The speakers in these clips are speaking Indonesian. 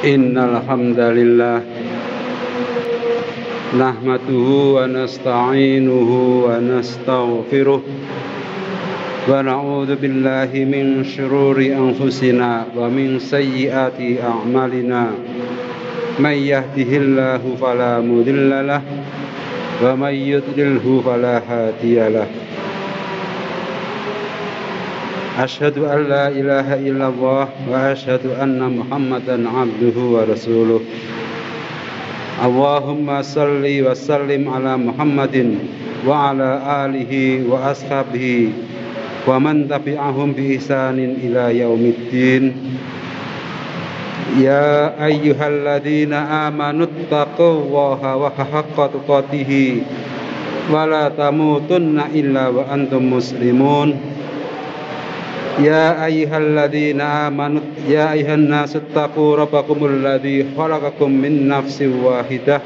Innal hamdalillah nahmaduhu wa nasta'inuhu wa nastaghfiruh wa na'udzu billahi min syururi anfusina wa min sayyiati a'malina may yahdihillahu fala mudhillalah wa may yudlilhu fala hadiyalah. Asyhadu an la ilaha illallah wa asyhadu anna Muhammadan abduhu wa rasuluh. Allahumma salli wa sallim ala Muhammadin wa ala alihi wa ashabihi wa man tabi'ahum bi ihsanin ila yaumiddin. Ya ayyuhalladzina amanu taqullaha wa haqqa tuqatih wa la tamutunna illa wa antum muslimun. Ya ayyuhalladzina amanu ya ayyuhan nasu taqu rabbakumul ladzi khalaqakum min nafsin wahidah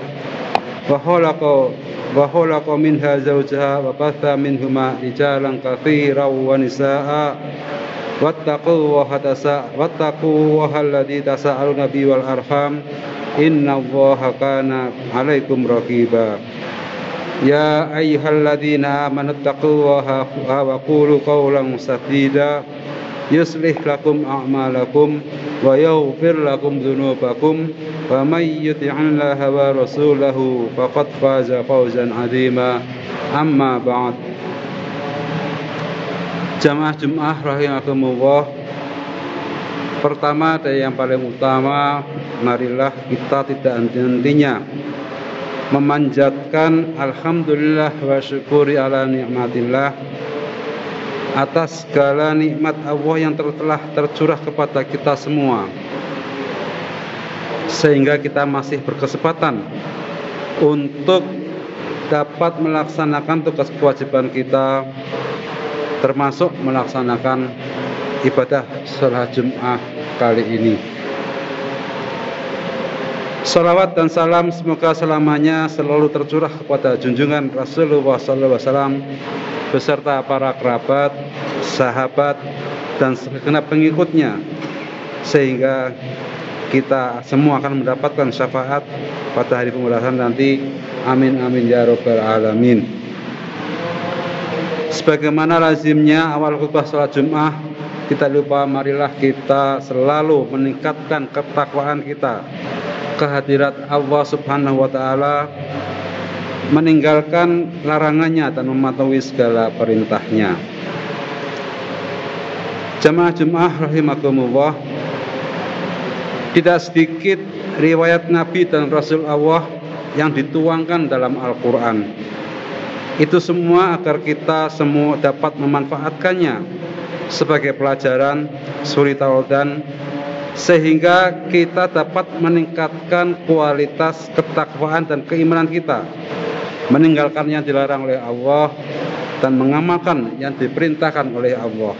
wa khalaqa minha zawjaha wa batha minhuma rijalan katsiran wa nisaa'a wattaqullaha alladzi tasaaluna bihi wal arham innallaha kana 'alaikum raqiba. Ya ayyuhalladzina amanu taqullaha wa qulu qawlan sadida yuslih lakum a'malakum wa yaghfir lakum dzunubakum wa may yuti'illaha wa rasulahu faqad faza fawzan 'azima. Amma ba'd. Jamaah Jumat rahimakumullah. Pertama dan yang paling utama, marilah kita tidak henti-hentinya memanjatkan alhamdulillah wa syukuri ala nikmatillah atas segala nikmat Allah yang telah tercurah kepada kita semua, sehingga kita masih berkesempatan untuk dapat melaksanakan tugas kewajiban kita, termasuk melaksanakan ibadah salat Jumat kali ini. Salawat dan salam semoga selamanya selalu tercurah kepada junjungan Rasulullah SAW beserta para kerabat, sahabat, dan segenap pengikutnya, sehingga kita semua akan mendapatkan syafaat pada hari pembalasan nanti. Amin amin ya rabbal alamin. Sebagaimana lazimnya awal khutbah salat Jumat, kita lupa marilah kita selalu meningkatkan ketakwaan kita, kehadirat Allah Subhanahu wa ta'ala, meninggalkan larangannya dan mematuhi segala perintahnya. Jamaah Jumat rahimakumullah, tidak sedikit riwayat Nabi dan Rasul Allah yang dituangkan dalam Al-Quran. Itu semua agar kita semua dapat memanfaatkannya sebagai pelajaran, suri tauladan, sehingga kita dapat meningkatkan kualitas ketakwaan dan keimanan kita, meninggalkan yang dilarang oleh Allah dan mengamalkan yang diperintahkan oleh Allah.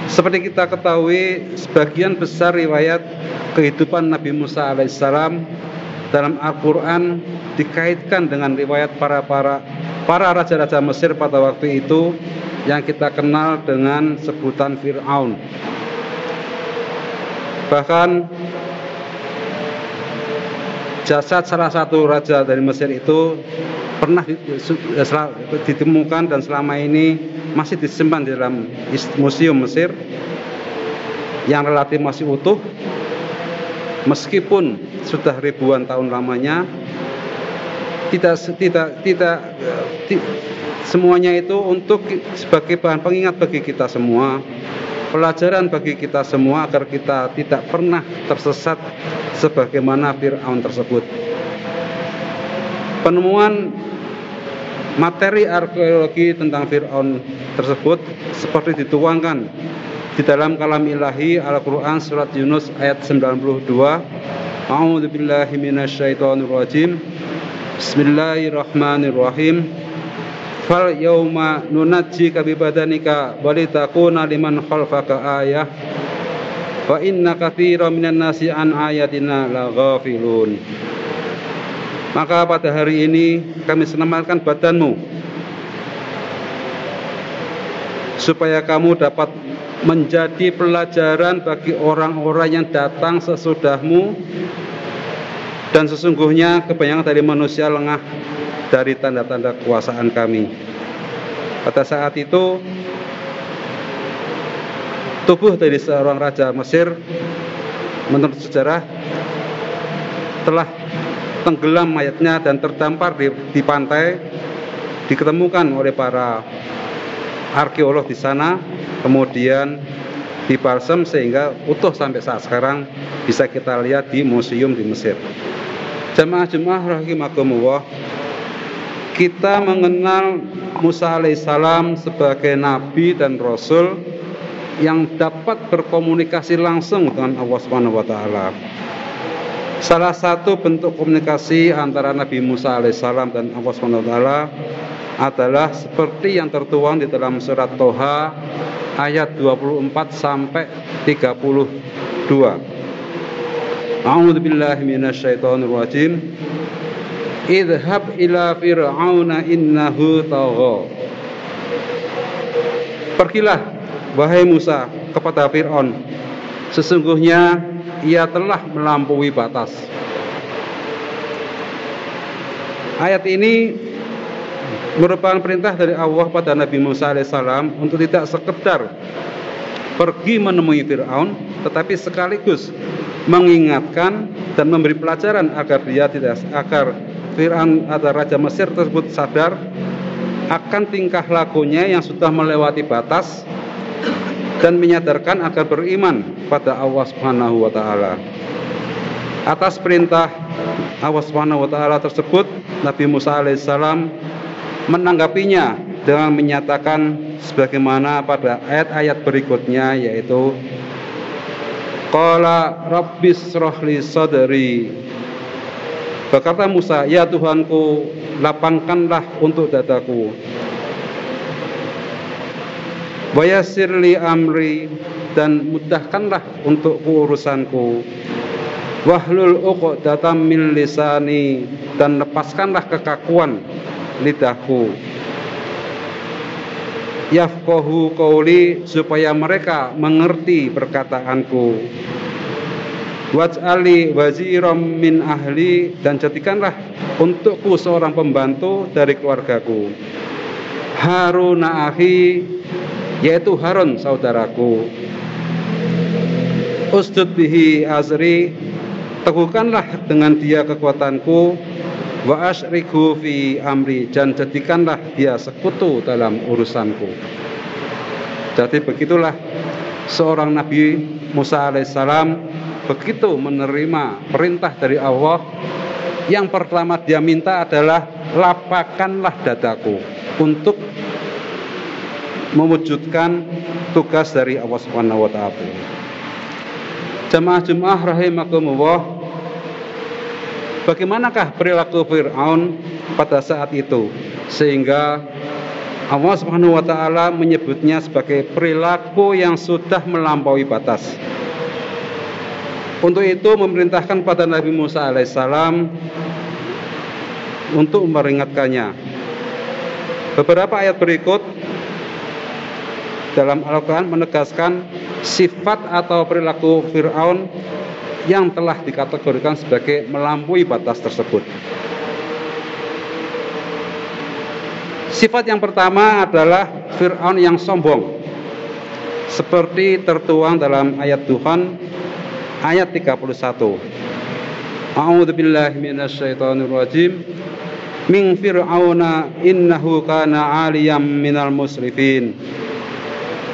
Seperti kita ketahui, sebagian besar riwayat kehidupan Nabi Musa alaihissalam dalam Al-Quran dikaitkan dengan riwayat para raja-raja Mesir pada waktu itu, yang kita kenal dengan sebutan Fir'aun. Bahkan jasad salah satu raja dari Mesir itu pernah ditemukan dan selama ini masih disimpan di dalam museum Mesir yang relatif masih utuh, meskipun sudah ribuan tahun lamanya. Semuanya itu untuk sebagai bahan pengingat bagi kita semua, pelajaran bagi kita semua, agar kita tidak pernah tersesat sebagaimana Fir'aun tersebut. Penemuan materi arkeologi tentang Fir'aun tersebut seperti dituangkan di dalam kalam ilahi Al-Quran surat Yunus ayat 92. A'udzu billahi minasyaitonir rajim. Bismillahirrahmanirrahim. Fal yauma nunajjika bi badanika walitakuna liman khalfaka ayah wa inna katsiran minan nasi an ayatina laghafilun. Maka pada hari ini kami selamatkan badanmu supaya kamu dapat menjadi pelajaran bagi orang-orang yang datang sesudahmu, dan sesungguhnya kebanyakan dari manusia lengah dari tanda-tanda kekuasaan kami. Pada saat itu tubuh dari seorang raja Mesir menurut sejarah telah tenggelam mayatnya dan terdampar di pantai, diketemukan oleh para arkeolog di sana, kemudian dibalsem sehingga utuh sampai saat sekarang bisa kita lihat di museum di Mesir. Jamaah rahimakumullah, kita mengenal Musa alaihissalam sebagai nabi dan rasul yang dapat berkomunikasi langsung dengan Allah Subhanahu wa taala. Salah satu bentuk komunikasi antara Nabi Musa alaihissalam dan Allah Subhanahu wa taala adalah seperti yang tertuang di dalam surat Toha ayat 24 sampai 32. A'udzu billahi minasyaitonir rajim. Idhab ila fir'auna innahu tagha. Pergilah wahai Musa kepada Fir'aun, sesungguhnya ia telah melampaui batas. Ayat ini merupakan perintah dari Allah pada Nabi Musa alaihissalam untuk tidak sekedar pergi menemui Fir'aun, tetapi sekaligus mengingatkan dan memberi pelajaran agar Fir'aun atau Raja Mesir tersebut sadar akan tingkah lakunya yang sudah melewati batas dan menyadarkan agar beriman pada Allah Subhanahu wa taala. Atas perintah Allah Subhanahu wa taala tersebut, Nabi Musa alaihissalam menanggapinya dengan menyatakan sebagaimana pada ayat-ayat berikutnya, yaitu Qala rabbis shrahli sadri. Berkata Musa, ya Tuhanku, lapangkanlah untuk dadaku. Wa yassirli amri, dan mudahkanlah untuk urusanku. Wahlul uqdatam min lisani, dan lepaskanlah kekakuan lidahku. Yafqahu qauli, supaya mereka mengerti perkataanku. Waj'ali waziram min ahli, dan jadikanlah untukku seorang pembantu dari keluargaku. Haruna akhi, yaitu Harun saudaraku. Usdud bihi azri, teguhkanlah dengan dia kekuatanku. Wa asyriku fi amri, dan jadikanlah dia sekutu dalam urusanku. Jadi begitulah seorang Nabi Musa alaihissalam begitu menerima perintah dari Allah. Yang pertama dia minta adalah lapangkanlah dadaku untuk mewujudkan tugas dari Allah Subhanahu wa taala. Jamaah rahimakumullah, bagaimanakah perilaku Fir'aun pada saat itu sehingga Allah Subhanahu wa taala menyebutnya sebagai perilaku yang sudah melampaui batas. Untuk itu memerintahkan pada Nabi Musa alaihissalam untuk memperingatkannya. Beberapa ayat berikut dalam Al-Quran menegaskan sifat atau perilaku Fir'aun yang telah dikategorikan sebagai melampaui batas tersebut. Sifat yang pertama adalah Fir'aun yang sombong, seperti tertuang dalam ayat Tuhan ayat 31. A'udzu billahi minasyaitonir rajim. Min fir'auna innahu kana 'aliyan minal musrifin.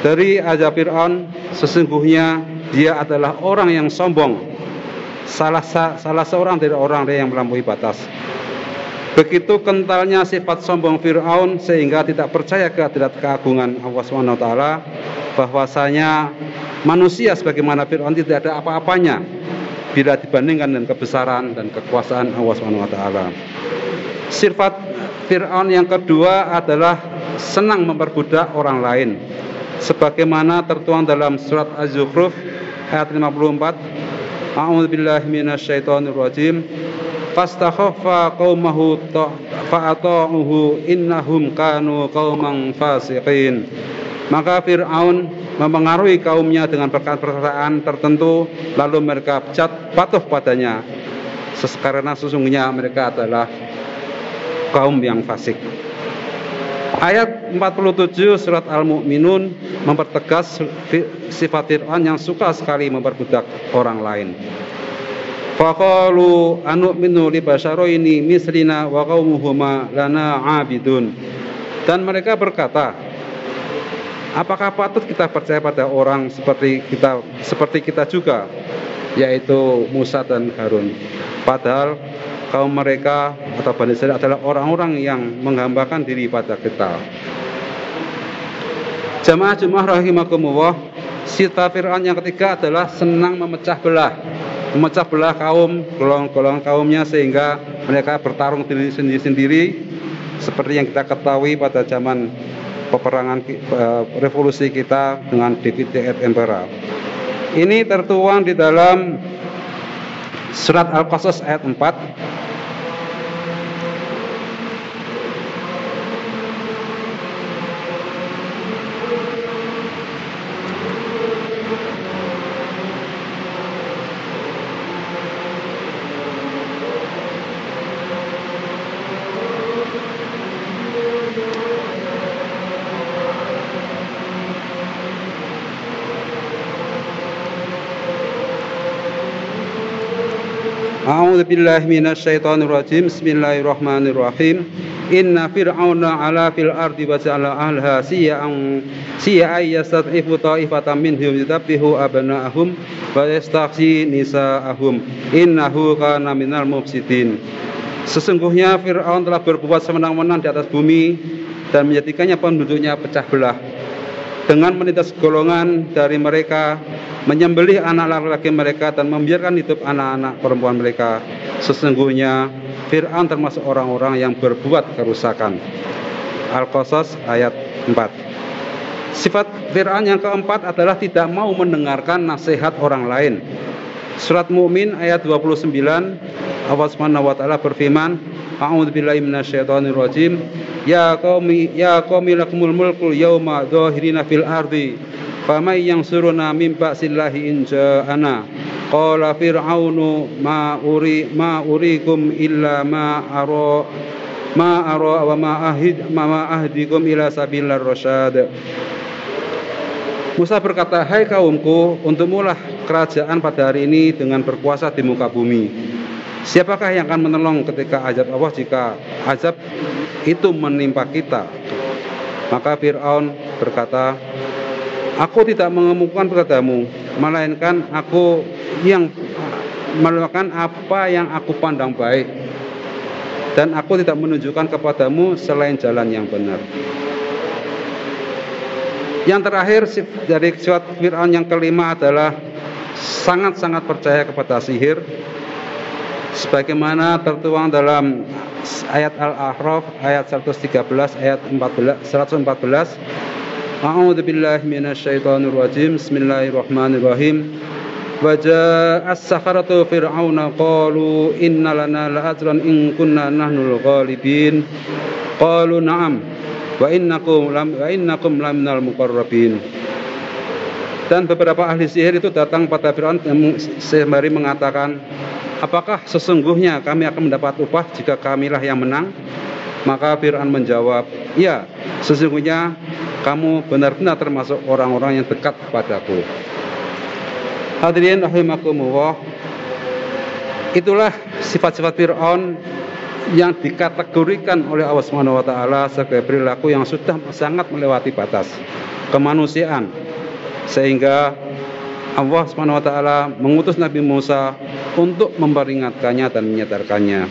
Dari azab Fir'aun, sesungguhnya dia adalah orang yang sombong, salah seorang dari orang yang melampaui batas. Begitu kentalnya sifat sombong Fir'aun sehingga tidak percaya keagungan Allah SWT, bahwasanya manusia sebagaimana Fir'aun tidak ada apa-apanya bila dibandingkan dengan kebesaran dan kekuasaan Allah SWT. Sifat Fir'aun yang kedua adalah senang memperbudak orang lain, sebagaimana tertuang dalam surat Az-Zukhruf ayat 54. A'udzu billahi minasyaitonir rajim. Fastakhaffa qaumahu fa'ata'uhu innahum kanu qauman fasiqin. Maka Fir'aun memengaruhi kaumnya dengan perkataan tertentu, lalu mereka patuh padanya, karena sesungguhnya mereka adalah kaum yang fasik. Ayat 47 surat Al-Mu'minun mempertegas sifat Fir'aun yang suka sekali memperbudak orang lain. Faqalu anu'minu li basyaraini mislina wa qaumuhuma lana 'abidun. Dan mereka berkata, apakah patut kita percaya pada orang seperti kita juga, yaitu Musa dan Harun, padahal kaum mereka atau Bani Israil adalah orang-orang yang menghambakan diri pada kita. Jamaah Jumat rahimakumullah, sifat Fir'aun yang ketiga adalah senang memecah belah kaum, golongan kaumnya, sehingga mereka bertarung diri sendiri seperti yang kita ketahui pada zaman peperangan revolusi kita dengan David et Emperor. Ini tertuang di dalam surat Al-Qasas ayat 4. A'udzu billahi minasyaitonir rajim. Bismillahirrahmanirrahim. Inna fir'auna 'ala fil ardi wa ja'ala ahlaha siya'an yastad'ifu ta'ifatan minhum yudabbihu abna'ahum wa yastaghyi nisa'ahum innahu kana minal mufsidin. Sesungguhnya Fir'aun telah berbuat semenang-menang di atas bumi dan menjadikannya penduduknya pecah belah, dengan menindas golongan dari mereka, menyembelih anak laki-laki mereka dan membiarkan hidup anak-anak perempuan mereka. Sesungguhnya Fir'aun termasuk orang-orang yang berbuat kerusakan. Al-Qasas ayat 4. Sifat Fir'aun yang keempat adalah tidak mau mendengarkan nasihat orang lain. Surat Mu'min ayat 29, Allah Subhanahu wa taala berfirman, A'udzubillahi minasyaitonir rajim. Ya qaumi lakumul mulkul yauma dhahirina fil ardi famay yansuruna min ba'sillahi in ja'ana. Qala fir'aunu ma urikum illa ma ara wa ma ahdikum ila sabilar rasyad. Musa berkata, hai kaumku, untukmulah kerajaan pada hari ini dengan berkuasa di muka bumi. Siapakah yang akan menolong ketika azab Allah jika azab itu menimpa kita? Maka Fir'aun berkata, aku tidak mengemukakan kepadamu, melainkan aku yang melakukan apa yang aku pandang baik, dan aku tidak menunjukkan kepadamu selain jalan yang benar. Yang terakhir dari sifat Fir'aun yang kelima adalah sangat-sangat percaya kepada sihir, sebagaimana tertuang dalam ayat Al-A'raf ayat 113 ayat 114. A'udzu billahi minasyaitonir rajim. Bismillahirrahmanirrahim. Wa ja'as sakharatu fir'auna qalu inna lana la'ajran in kunna nahnul ghalibin. Qalu na'am wa innakum laminal muqarrabin. Dan beberapa ahli sihir itu datang pada Fir'aun sembari mengatakan, apakah sesungguhnya kami akan mendapat upah jika kamilah yang menang? Maka Fir'aun menjawab, ya, sesungguhnya kamu benar-benar termasuk orang-orang yang dekat padaku. Hadirin rahimakumullah, itulah sifat-sifat Fir'aun yang dikategorikan oleh Allah Subhanahu wa taala sebagai perilaku yang sudah sangat melewati batas kemanusiaan, sehingga Allah Subhanahu wa taala mengutus Nabi Musa untuk memperingatkannya dan menyadarkannya.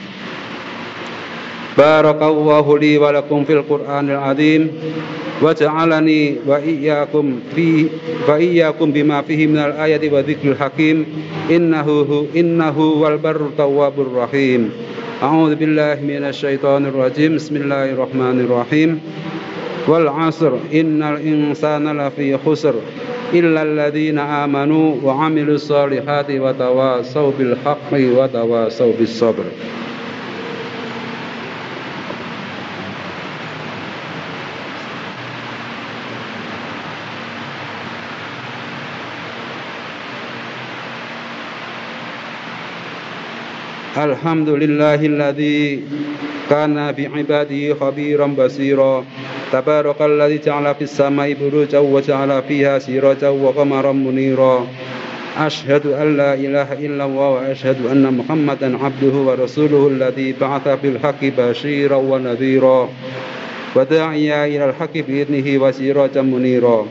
Barakallahu li wa lakum fil Qur'anil azim wa ja'alani wa iyyakum bima fihi minal ayati wa dzikril hakim innahu wal barru tawwabur rahim. A'udzu billahi minasyaitonir rajim. Bismillahirrahmanirrahim. Wal 'asr innal insana lafi khusr illa alladziina aamanu wa 'amilus shalihati wa tawassaw bil haqqi wa tawassaw bis sabr. Alhamdulillahilladzi kana bi'ibadihi khabiran basira. Tabarakalladzi ja'ala fis samai burujan wa ja'ala fiha sirajan wa qamaran munira. Asyhadu an la ilaha illallah wa asyhadu anna Muhammadan abduhu wa rasuluhu alladzi ba'atha bil haqqi basyiran wa nadhira wa da'iya ilal haqqi bi idnihi wa sirajan munira.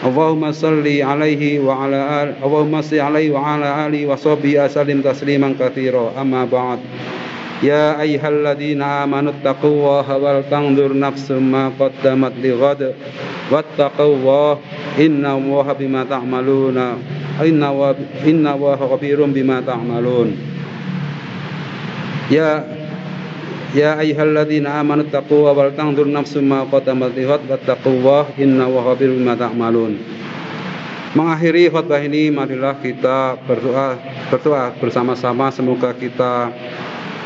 Allahumma salli alaihi wa ala alihi wa sahbihi asallim tasliman katsira. Amma ba'd. Ya ayyuhalladzina amanu taqullaha wal tanzur nafsum ma qaddamat lighad wattaqullaha innallaha bima ta'maluna innallaha khabirun bima ta'malun. Ya ayyuhalladzina amanu taqullaha wal tanzur nafsum ma qaddamat lighad wattaqullaha innallaha khabirun bima ta'malun. Mengakhiri khutbah ini, marilah kita berdoa bersama-sama, semoga kita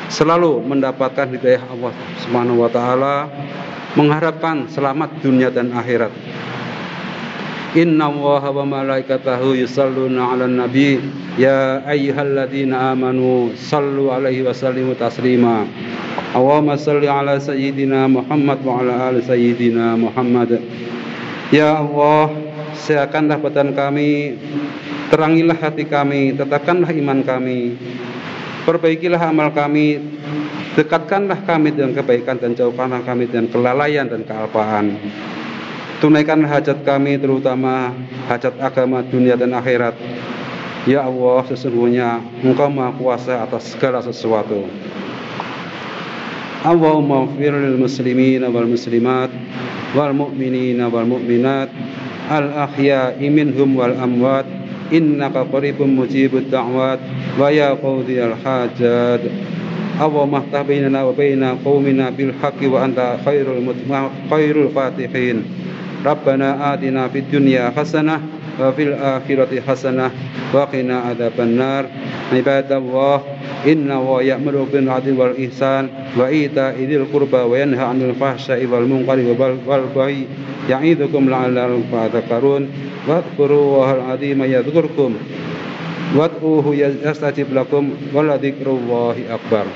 selalu mendapatkan hidayah Allah Subhanahu wa taala, mengharapkan selamat dunia dan akhirat. Innallaha wa malaikatahu yusholluna 'alan nabi ya ayyuhalladzina amanu shallu 'alaihi wa sallimu taslima. Allahumma shalli 'ala sayyidina Muhammad wa 'ala ali sayyidina Muhammad. Ya Allah, siapkanlah badan kami, terangilah hati kami, tetapkanlah iman kami, perbaikilah amal kami, dekatkanlah kami dengan kebaikan dan jauhkanlah kami dengan kelalaian dan kealpaan. Tunaikanlah hajat kami, terutama hajat agama, dunia dan akhirat. Ya Allah, sesungguhnya Engkau Maha Kuasa atas segala sesuatu. Allahumma ighfir lil muslimina wal muslimat wal mu'minina wal mu'minat al ahya'i minhum wal amwat innaka qaribun mujibud da'wat wa ya qadhiyal hajat. Allahumma ftah bainana wa baina qaumina bil haqqi wa anta khairul fatihin. Rabbana atina fid dunya hasanah wa fil akhirati hasanah wa qina adzabannar. Ibadallah, inna wa ya'muru bil 'adli wal ihsan wa ita'i dzil qurba wa yanha 'anil fahsya'i wal munkari wal baghi ya'idzukum la'allakum tadhakkarun. Wadhkurullahal 'azima yadhkurkum wad'uhu yastajib lakum wa la dzikrullahi akbar.